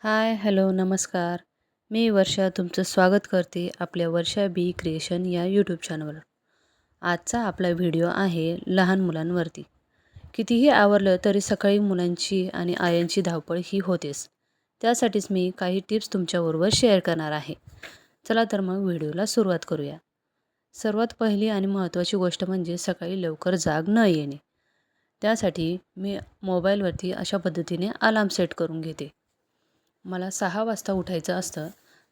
हाय, hello, नमस्कार. मी वर्षा तुमचं स्वागत करते आपल्या वर्षा बी क्रिएशन या यूट्यूब चॅनलवर. आजचा आपला व्हिडिओ आहे लहान मुलांवरती. कितीही आवरलं तरी सकाळी मुलांची आणि आयांची धावपळ ही होतेच. त्यासाठीच मी काही टिप्स तुमच्याबरोबर शेअर करणार आहे. चला तर मग व्हिडिओला सुरुवात करूया. सर्वात पहिली आणि महत्त्वाची गोष्ट म्हणजे सकाळी लवकर जाग न येणे. त्यासाठी मी मोबाईलवरती अशा पद्धतीने अलार्म सेट करून घेते. मला 6 वाजता उठायचं असतं,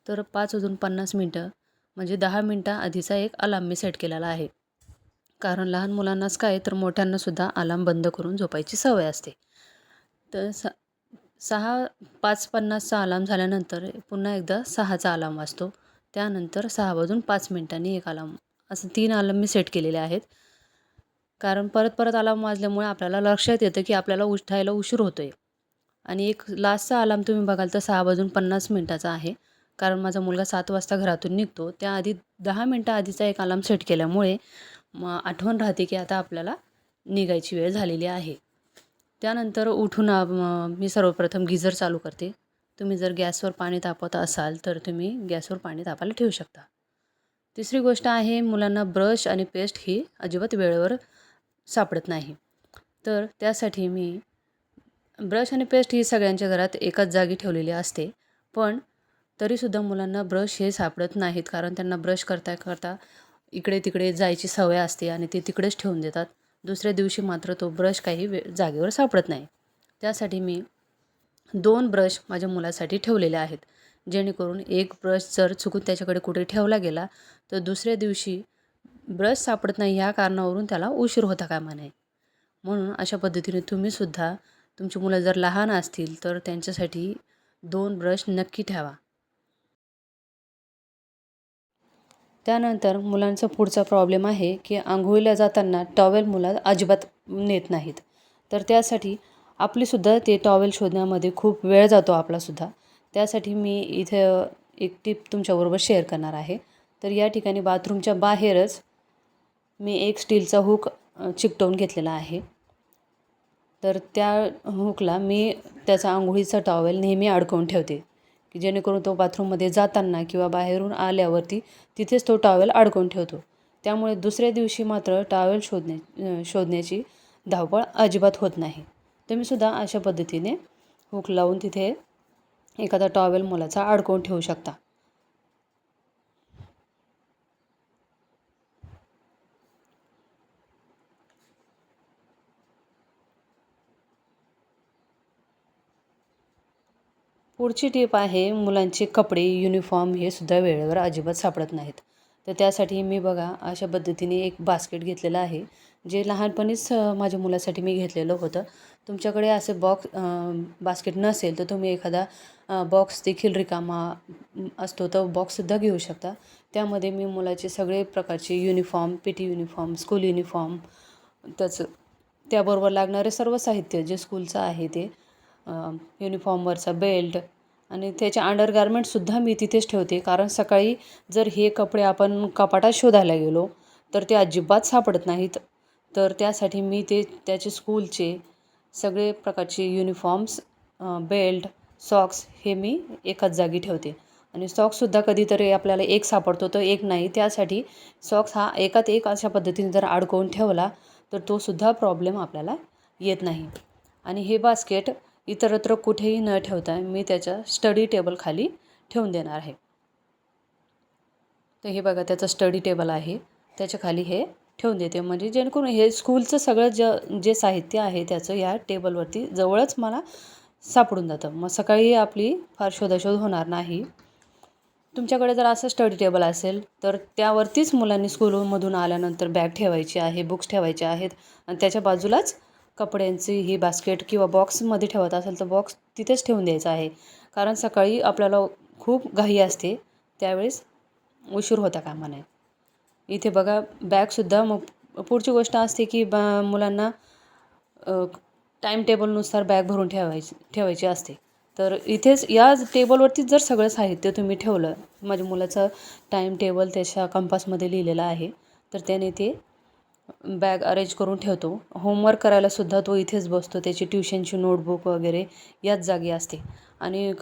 तर 5:50 म्हणजे 10 मिनटं आधीचा एक अलार्म मी सेट केलेला आहे. कारण लहान मुलांनाच काय तर मोठ्यांनासुद्धा अलार्म बंद करून झोपायची सवय असते. तर 5:50चा अलार्म झाल्यानंतर पुन्हा एकदा 6चा अलार्म वाजतो. त्यानंतर 6:05 एक अलार्म, असं 3 अलार्म मी सेट केलेले आहेत. कारण परत परत अलार्म वाजल्यामुळे आपल्याला लक्षात येतं की आपल्याला उठायला उशीर होतोय. आणि एक लास्टचा अलार्म तुम्ही बघाल तर 6:50 आहे. कारण माझा मुलगा 7 वाजता घरातून निघतो. त्याआधी 10 मिनटं आधीचा एक अलार्म सेट केल्यामुळे मग आठवण राहते की आता आपल्याला निघायची वेळ झालेली आहे. त्यानंतर उठून मी सर्वप्रथम गिझर चालू करते. तुम्ही जर गॅसवर पाणी तापवत असाल तर तुम्ही गॅसवर पाणी तापायला ठेवू शकता. तिसरी गोष्ट आहे, मुलांना ब्रश आणि पेस्ट ही अजिबात वेळेवर सापडत नाही. तर त्यासाठी मी ब्रश आणि पेस्ट ही सगळ्यांच्या घरात एकाच जागी ठेवलेली असते. पण तरीसुद्धा मुलांना ब्रश हे सापडत नाहीत, कारण त्यांना ब्रश करता करता इकडे तिकडे जायची सवय असते आणि ते तिकडेच ठेवून देतात. दुसऱ्या दिवशी मात्र तो ब्रश काही जागेवर सापडत नाही. त्यासाठी मी 2 ब्रश माझ्या मुलासाठी ठेवलेले आहेत. जेणेकरून एक ब्रश जर चुकून त्याच्याकडे कुठे ठेवला गेला तर दुसऱ्या दिवशी ब्रश सापडत नाही ह्या कारणावरून त्याला उशीर होता कामा नये. म्हणून अशा पद्धतीने तुम्हीसुद्धा तुमची मुलं जर लहान असतील तर त्यांच्यासाठी 2 ब्रश नक्की ठेवा. त्यानंतर मुलांचा पुढचा प्रॉब्लेम आहे की अंघोळीला जाताना टॉवेल मुलं अजिबात नेत नाहीत. तर त्यासाठी आपलीसुद्धा ते टॉवेल शोधण्यामध्ये खूप वेळ जातो आपलासुद्धा. त्यासाठी मी इथे एक टिप तुमच्याबरोबर शेअर करणार आहे. तर या ठिकाणी बाथरूमच्या बाहेरच मी एक स्टीलचा हूक चिकटवून घेतलेला आहे. तर त्या हुकला मी त्याचा अंघोळीचा टॉवेल नेहमी अडकवून ठेवते, की जेणेकरून तो बाथरूममध्ये जाताना किंवा बाहेरून आल्यावरती तिथेच तो टॉवेल अडकवून ठेवतो. त्यामुळे दुसऱ्या दिवशी मात्र टॉवेल शोधण्याची धावपळ अजिबात होत नाही. तुम्हीसुद्धा अशा पद्धतीने हुक लावून तिथे एखादा टॉवेल मुलाचा अडकवून ठेवू शकता. पुढची टीप आहे, मुलांचे कपडे, युनिफॉर्म हे सुद्धा वेळेवर अजिबात सापडत नाहीत. तर त्यासाठी मी बघा अशा पद्धतीने एक बास्केट घेतलेलं आहे, जे लहानपणीच माझ्या मुलासाठी मी घेतलेलं होतं. तुमच्याकडे असे बास्केट नसेल तर तुम्ही एखादा बॉक्स देखील रिकामा असतो तर बॉक्ससुद्धा घेऊ शकता. त्यामध्ये मी मुलाचे सगळे प्रकारचे uniform, PT uniform, school uniform, त्याचं त्याबरोबर लागणारे सर्व साहित्य जे स्कूलचं आहे ते, युनिफॉर्मवरचा बेल्ट आणि त्याचे अंडरगारमेंटसुद्धा मी तिथेच ठेवते. कारण सकाळी जर हे कपडे आपण कपाटात शोधायला गेलो तर ते अजिबात सापडत नाहीत. तर त्यासाठी मी त्याचे स्कूलचे सगळे प्रकारचे युनिफॉर्म्स, बेल्ट, सॉक्स हे मी एकाच जागी ठेवते. आणि सॉक्ससुद्धा कधीतरी आपल्याला एक सापडतो तर एक नाही. त्यासाठी सॉक्स हा एकात एक अशा पद्धतीने जर अडकवून ठेवला तर तोसुद्धा प्रॉब्लेम आपल्याला येत नाही. आणि हे बास्केट इतरत्र कुठेही न ठेवता मी त्याच्या स्टडी टेबल खाली ठेवून देणार आहे. तर हे बघा त्याचं स्टडी टेबल आहे, त्याच्या खाली हे ठेवून देते. म्हणजे जेणेकरून हे स्कूलचं सगळं जे साहित्य आहे त्याचं या टेबलवरती जवळच मला सापडून जातं. मग सकाळी आपली फार शोधाशोध होणार नाही. तुमच्याकडे जर असं स्टडी टेबल असेल तर त्यावरतीच मुलांनी स्कूलमधून आल्यानंतर बॅग ठेवायची आहे, बुक्स ठेवायचे आहेत आणि त्याच्या बाजूलाच कपड्यांची ही बास्केट किंवा बॉक्समध्ये ठेवत असेल तर बॉक्स तिथेच ठेवून द्यायचा आहे. कारण सकाळी आपल्याला खूप घाई असते, त्यावेळेस उशीर होता कामा नये. इथे बघा बॅगसुद्धा, मग पुढची गोष्ट असते की मुलांना टाईम टेबलनुसार बॅग भरून ठेवायची असते. तर इथेच या टेबलवरतीच जर सगळं साहित्य तुम्ही ठेवलं, माझ्या मुलाचं टाईम टेबल त्याच्या कंपासमध्ये लिहिलेलं आहे, तर त्याने ते बॅग अरेंज करून ठेवतो. होमवर्क करायलासुद्धा तो इथेच बसतो. त्याची ट्युशनची नोटबुक वगैरे याच जागी असते. आणि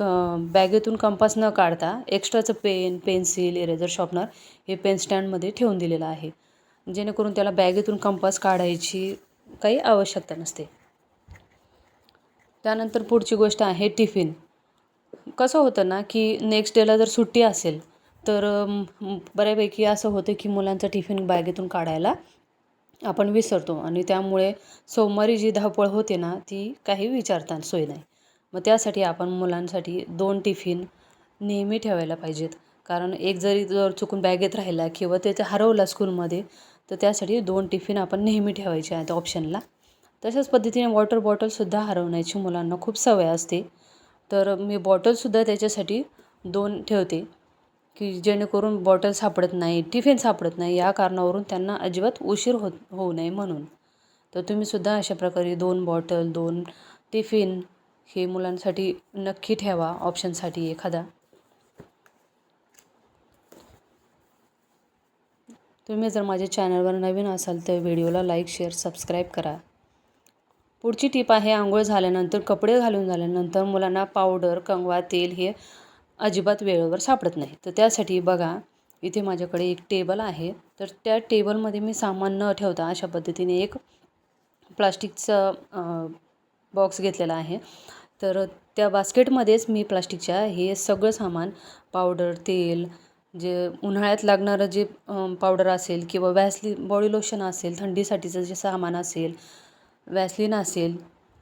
बॅगेतून कंपास न काढता एक्स्ट्राचं पेन, पेन्सिल, इरेझर, शॉर्पनर हे पेन स्टँडमध्ये ठेवून दिलेलं आहे, जेणेकरून त्याला बॅगेतून कंपास काढायची काही आवश्यकता नसते. त्यानंतर पुढची गोष्ट आहे टिफिन. कसं होतं ना की नेक्स्ट डेला जर सुट्टी असेल तर बऱ्यापैकी असं होतं की मुलांचा टिफिन बॅगेतून काढायला आपण विसरतो आणि त्यामुळे सोमवारी जी धावपळ होते ना ती काही विचारता सोय नाही. मग त्यासाठी आपण मुलांसाठी 2 टिफिन नेहमी ठेवायला पाहिजेत. कारण एक जर चुकून बॅगेत राहिला किंवा ते हरवला स्कूलमध्ये तर त्यासाठी 2 टिफिन आपण नेहमी ठेवायचे आहेत ऑप्शनला. तशाच पद्धतीने वॉटर बॉटलसुद्धा हरवण्याची मुलांना खूप सवय असते. तर मी बॉटलसुद्धा त्याच्यासाठी 2 ठेवते की जेणेकरून बॉटल सापडत नाही, टिफिन सापडत नाही या कारणावरून त्यांना अजिबात उशीर होऊ नये म्हणून. तर तुम्हीसुद्धा अशा प्रकारे 2 बॉटल, 2 टिफिन हे मुलांसाठी नक्की ठेवा ऑप्शनसाठी एखादा. तुम्ही जर माझ्या चॅनलवर नवीन असाल तर व्हिडिओला लाईक, शेअर, सबस्क्राईब करा. पुढची टिप आहे अंघोळ झाल्यानंतर, कपडे घालून झाल्यानंतर मुलांना पावडर, कंगवा, तेल हे अजिबात वेळेवर सापडत नाही. तर त्यासाठी बघा इथे माझ्याकडे एक टेबल आहे. तर त्या टेबलमध्ये मी सामान न ठेवता अशा पद्धतीने एक प्लास्टिकचं बॉक्स घेतलेला आहे. तर त्या बास्केटमध्येच मी प्लास्टिकच्या हे सगळं सामान पावडर, तेल, जे उन्हाळ्यात लागणारं जे पावडर असेल किंवा बॉडी लोशन असेल, थंडीसाठीचं जे सामान असेल, वॅसलीन असेल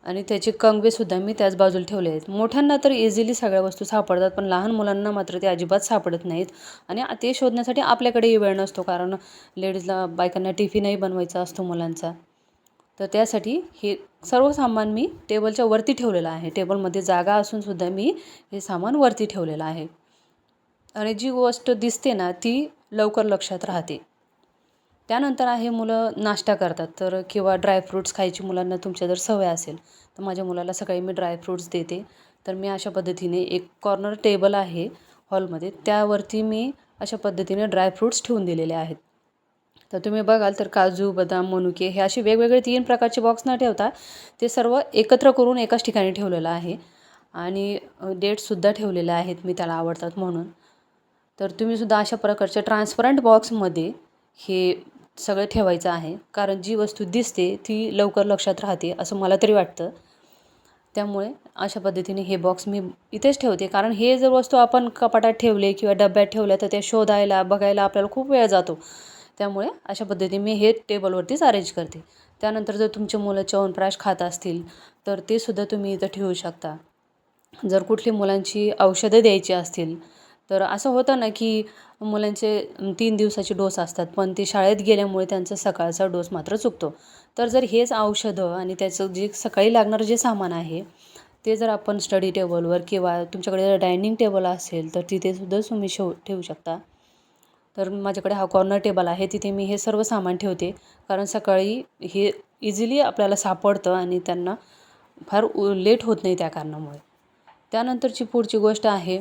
आणि त्याचे कंगवेसुद्धा मी त्याच बाजूला ठेवले आहेत. मोठ्यांना तर इझिली सगळ्या वस्तू सापडतात, पण लहान मुलांना मात्र ते अजिबात सापडत नाहीत आणि ते शोधण्यासाठी आपल्याकडेही वेळ नसतो, कारण लेडीजला, बायकांना टिफिनही बनवायचा असतो मुलांचा. तर त्यासाठी हे सर्व सामान मी टेबलच्या वरती ठेवलेलं आहे. टेबलमध्ये जागा असूनसुद्धा मी हे सामान वरती ठेवलेलं आहे आणि जी गोष्ट दिसते ना ती लवकर लक्षात राहते. त्यानंतर आहे मुलं नाश्ता करतात तर किंवा ड्रायफ्रूट्स खायची मुलांना तुमच्या जर सवय असेल तर माझ्या मुलाला सकाळी मी ड्रायफ्रूट्स देते. तर मी अशा पद्धतीने एक कॉर्नर टेबल आहे हॉलमध्ये, त्यावरती मी अशा पद्धतीने ड्रायफ्रूट्स ठेवून दिलेले आहेत. तर तुम्ही बघाल तर काजू, बदाम, मनुके हे असे वेगवेगळे 3 प्रकारचे बॉक्स न ठेवता ते सर्व एकत्र करून एकाच ठिकाणी ठेवलेलं आहे आणि डेट्ससुद्धा ठेवलेले आहेत मी त्याला आवडतात म्हणून. तर तुम्हीसुद्धा अशा प्रकारच्या ट्रान्सपरंट बॉक्समध्ये हे सगळं ठेवायचं आहे, कारण जी वस्तू दिसते ती लवकर लक्षात राहते असं मला तरी वाटतं. त्यामुळे अशा पद्धतीने हे बॉक्स मी इथेच ठेवते, कारण हे जर वस्तू आपण कपाटात ठेवले किंवा डब्यात ठेवल्या तर त्या शोधायला, बघायला आपल्याला खूप वेळ जातो. त्यामुळे अशा पद्धतीने मी हे टेबलवरतीच अरेंज करते. त्यानंतर जर तुमचे मुलं च्यवनप्राश खात असतील तर ते सुद्धा तुम्ही इथं ठेवू शकता. जर कुठली मुलांची औषधं द्यायची असतील तर असं होतं ना की मुलांचे 3 दिवसाचे डोस असतात, पण ते शाळेत गेल्यामुळे त्यांचा सकाळचा डोस मात्र चुकतो. तर जर हेच औषधं आणि त्याचं जे सकाळी लागणारं जे सामान आहे ते जर आपण स्टडी टेबलवर किंवा तुमच्याकडे जर डायनिंग टेबल असेल तर तिथेसुद्धा तुम्ही ठेवू शकता. तर माझ्याकडे हा कॉर्नर टेबल आहे, तिथे मी हे सर्व सामान ठेवते, कारण सकाळी हे इझिली आपल्याला सापडतं आणि त्यांना फार लेट होत नाही त्या कारणामुळे. त्यानंतरची पुढची गोष्ट आहे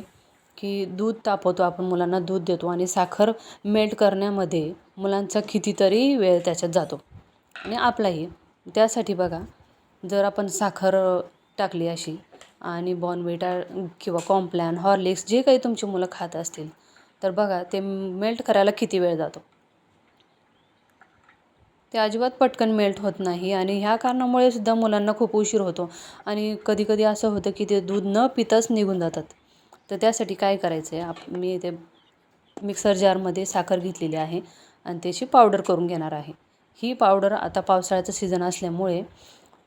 की दूध तापवतो आपण, मुलांना दूध देतो आणि साखर मेल्ट करण्यामध्ये मुलांचा कितीतरी वेळ त्याच्यात जातो आणि आपलाही. त्यासाठी बघा जर आपण साखर टाकली अशी आणि बॉर्नव्हिटा किंवा कॉम्प्लॅन, हॉर्लिक्स जे काही तुमची मुलं खात असतील तर बघा ते मेल्ट करायला किती वेळ जातो. ते अजिबात पटकन मेल्ट होत नाही आणि ह्या कारणामुळे सुद्धा मुलांना खूप उशीर होतो आणि कधीकधी असं होतं की ते दूध न पिताच निघून जातात. तर त्यासाठी काय करायचं आहे, मी ते मिक्सर जारमध्ये साखर घेतलेली आहे आणि त्याची पावडर करून घेणार आहे. ही पावडर आता पावसाळ्याचं सीझन असल्यामुळे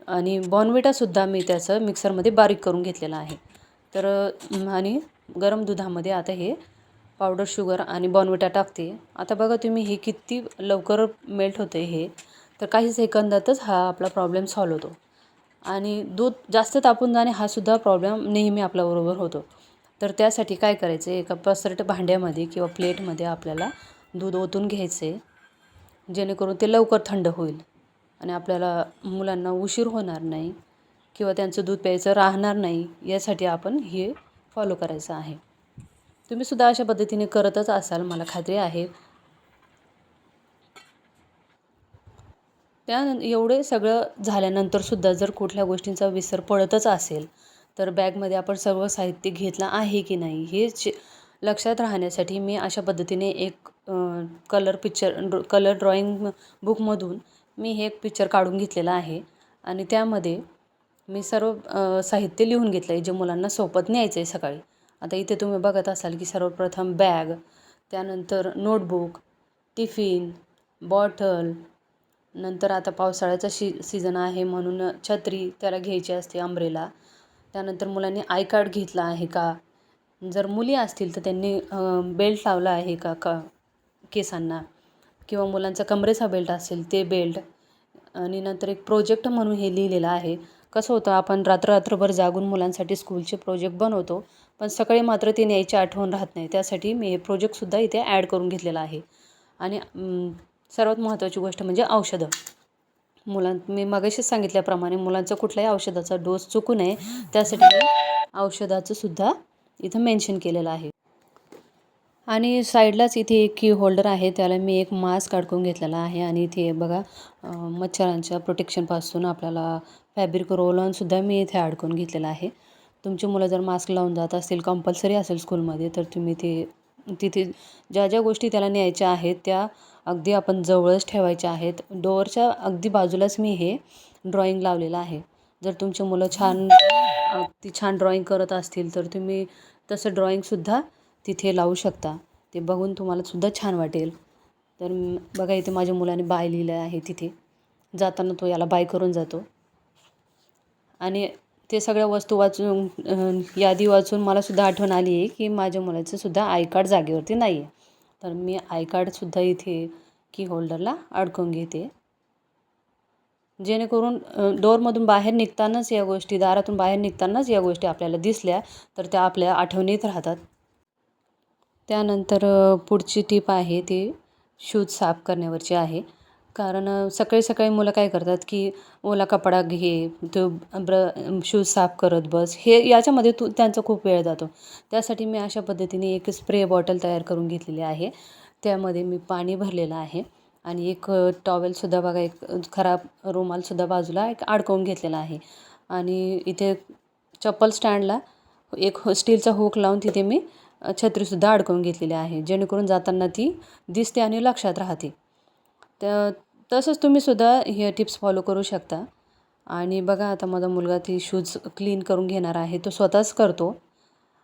आणि बॉर्नव्हिटासुद्धा मी त्याचं मिक्सरमध्ये बारीक करून घेतलेलं आहे. तर आणि गरम दुधामध्ये आता हे पावडर शुगर आणि बॉर्नव्हिटा टाकते. आता बघा तुम्ही हे किती लवकर मेल्ट होतं आहे हे. तर काही सेकंदातच हा आपला प्रॉब्लेम सॉल्व्ह होतो आणि दूध जास्त तापून जाणे हा सुद्धा प्रॉब्लेम नेहमी आपल्याबरोबर होतो. तर त्यासाठी काय करायचं आहे, एका पसरट भांड्यामध्ये किंवा प्लेटमध्ये आपल्याला दूध ओतून घ्यायचं आहे, जेणेकरून ते लवकर थंड होईल आणि आपल्याला मुलांना उशीर होणार नाही किंवा त्यांचं दूध प्यायचं राहणार नाही, यासाठी आपण हे फॉलो करायचं आहे. तुम्हीसुद्धा अशा पद्धतीने करतच असाल मला खात्री आहे. एवढे सगळं झाल्यानंतरसुद्धा जर कुठल्या गोष्टींचा विसर पडतच असेल तर बॅगमध्ये आपण सर्व साहित्य घेतलं आहे की नाही हे लक्षात राहण्यासाठी मी अशा पद्धतीने एक कलर ड्रॉईंग बुकमधून मी हे एक पिक्चर काढून घेतलेला आहे आणि त्यामध्ये मी सर्व साहित्य लिहून घेतलं आहे जे मुलांना सोबत न्यायचं आहे सकाळी. आता इथे तुम्ही बघत असाल की सर्वप्रथम बॅग, त्यानंतर नोटबुक, टिफिन, बॉटल, नंतर आता पावसाळ्याचा सीझन आहे म्हणून छत्री त्याला घ्यायची असते, अम्ब्रेला. त्यानंतर मुलांनी आय कार्ड घेतला आहे का, जर मुली असतील तर त्यांनी बेल्ट लावला आहे का केसांना, किंवा मुलांचा कमरेचा बेल्ट असेल ते बेल्ट. आणि नंतर एक प्रोजेक्ट म्हणून हे लिहिलेलं आहे. कसं होतं, आपण रात्रभर जागून मुलांसाठी स्कूलचे प्रोजेक्ट बनवतो, पण सकाळी मात्र ते न्यायची आठवण राहत नाही. त्यासाठी मी हे प्रोजेक्टसुद्धा इथे ॲड करून घेतलेला आहे. आणि सर्वात महत्त्वाची गोष्ट म्हणजे औषधं. मी मगाशीच सांगितल्याप्रमाणे मुलांचा कुठल्याही औषधाचा डोस चुकू नये त्यासाठी मी औषधाचं सुद्धा इथं मेन्शन केलेलं आहे. आणि साईडलाच इथे एक की होल्डर आहे, त्याला मी एक मास्क अडकवून घेतलेला आहे. आणि इथे बघा मच्छरांच्या प्रोटेक्शनपासून आपल्याला फॅब्रिक रोल-ऑनसुद्धा मी इथे अडकवून घेतलेला आहे. तुमची मुलं जर मास्क लावून जात असतील, कंपल्सरी असेल स्कूलमध्ये, तर तुम्ही तिथे ज्या ज्या गोष्टी त्याला न्यायच्या आहेत त्या अगदी आपण जवळच ठेवायच्या आहेत. डोअरच्या अगदी बाजूलाच मी हे ड्रॉईंग लावलेलं आहे. जर तुमची मुलं अगदी छान ड्रॉईंग करत असतील तर तुम्ही तसं ड्रॉईंगसुद्धा तिथे लावू शकता. ते बघून तुम्हाला सुद्धा छान वाटेल. तर बघा इथे माझ्या मुलाने बाय लिहिलं आहे. तिथे जाताना तो याला बाय करून जातो. आणि ते सगळ्या वस्तू वाचून यादी वाचून मलासुद्धा आठवण आली आहे की माझ्या मुलाचं सुद्धा आय कार्ड जागेवरती नाही आहे. तर मी आय कार्डसुद्धा इथे की होल्डरला अडकवून घेते, जेणेकरून डोअरमधून बाहेर निघतानाच या गोष्टी, दारातून बाहेर निघतानाच या गोष्टी आपल्याला दिसल्या तर त्या आपल्या आठवणीत राहतात. त्यानंतर पुढची टीप आहे ती शूज साफ करण्यावरची आहे. कारण सकाळी सकाळी मुलं काय करतात की ओला कपडा घे, तो शूज साफ करत बस, याच्यामध्ये त्यांचा खूप वेळ जातो. त्यासाठी मी अशा पद्धतीने एक स्प्रे बॉटल तयार करून घेतलेली आहे. त्यामध्ये मी पाणी भरलेलं आहे आणि एक टॉवेलसुद्धा बघा, एक खराब रुमालसुद्धा बाजूला एक अडकवून घेतलेला आहे. आणि इथे चप्पल स्टँडला एक स्टीलचा हुक लावून तिथे मी छत्रीसुद्धा अडकवून घेतलेली आहे, जेणेकरून जाताना ती दिसते आणि लक्षात राहते. तसंच तुम्हीसुद्धा हे टिप्स फॉलो करू शकता. आणि बघा आता माझा मुलगा ती शूज क्लीन करून घेणार आहे, तो स्वतःच करतो.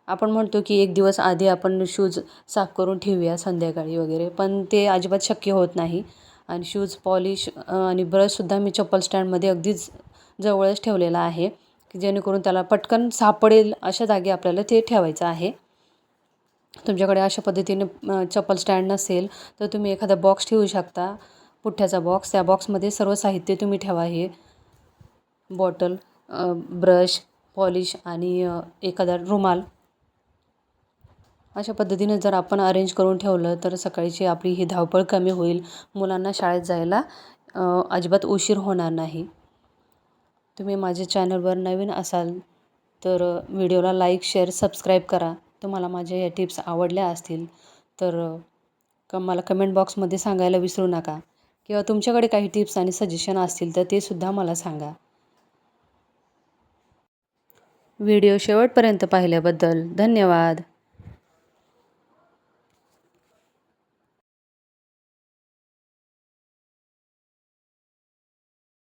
आपण म्हणतो की एक दिवस आधी आपण शूज साफ करून ठेवूया संध्याकाळी वगैरे, पण ते अजिबात शक्य होत नाही. आणि शूज पॉलिश आणि ब्रशसुद्धा मी चप्पल स्टँडमध्ये अगदीच जवळच ठेवलेला आहे, की जेणेकरून त्याला पटकन सापडेल अशा जागी आपल्याला ते ठेवायचं आहे. तुमच्याकडे अशा पद्धतीने चप्पल स्टँड नसेल तर तुम्ही एखादा बॉक्स ठेवू शकता, पुठ्ठ्याचा बॉक्स. त्या बॉक्समध्ये सर्व साहित्य तुम्ही ठेवा, हे बॉटल, ब्रश, पॉलिश आणि एखादा रुमाल. अशा पद्धतीने जर आपण अरेंज करून ठेवलं तर सकाळची आपली ही धावपळ कमी होईल. मुलांना शाळेत जायला अजिबात उशीर होणार नाही. तुम्ही माझ्या चॅनलवर नवीन असाल तर व्हिडिओला लाईक, शेअर, सबस्क्राईब करा. तुम्हाला माझ्या या टिप्स आवडल्या असतील तर मला कमेंट बॉक्समध्ये सांगायला विसरू नका, किंवा तुमच्याकडे काही टिप्स आणि सजेशन असतील तर ते सुद्धा मला सांगा. व्हिडिओ शेवटपर्यंत पाहिल्याबद्दल धन्यवाद.